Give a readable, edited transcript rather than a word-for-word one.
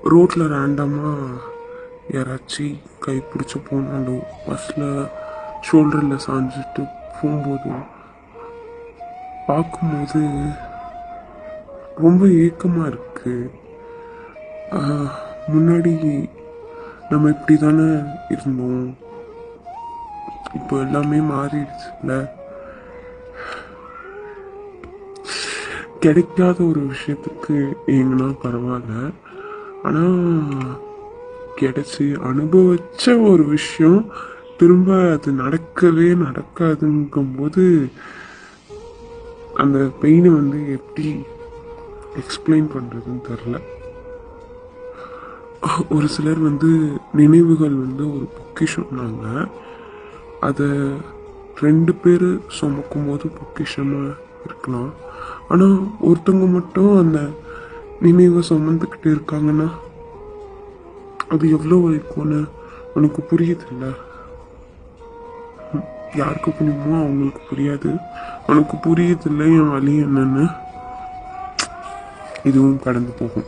ரோட்டில் ரேண்டமாக யாராச்சும் கை பிடிச்சி போனாலும் பஸ்ஸில் ஷோல்டரில் சாஞ்சிட்டு போகும்போதும் பார்க்கும்போது ரொம்ப ஏக்கமாக இருக்குது. முன்னாடி நம்ம இப்படி தானே இருந்தோம், இப்போ எல்லாமே மாறிடுச்சுல்ல. கிடைக்காத ஒரு விஷயத்துக்கு ஏங்கன்னா பரவாயில்ல, ஆனால் கிடைச்சி அனுபவிச்ச ஒரு விஷயம் திரும்ப அது நடக்கவே நடக்காதுங்கும்போது அந்த பெயினை எப்படி எக்ஸ்பிளைன் பண்ணுறதுன்னு தெரில. ஒரு சிலர் நினைவுகள் ஒரு பொக்கிஷம்னாங்க. அதை 2 பேர் சுமக்கும் போது பொக்கிஷமாக இருக்கலாம். ஆனால் ஒருத்தவங்க மட்டும் அந்த நினைவை சுமந்துக்கிட்டு இருக்காங்கன்னா அது எவ்வளோ இருக்கும்னு உனக்கு புரியுதில்ல. யாருக்கு புரியுமோ அவங்களுக்கு புரியாது. உனக்கு புரியுதில்ல என் வழி என்னன்னு. இதுவும் கடந்து போகும்.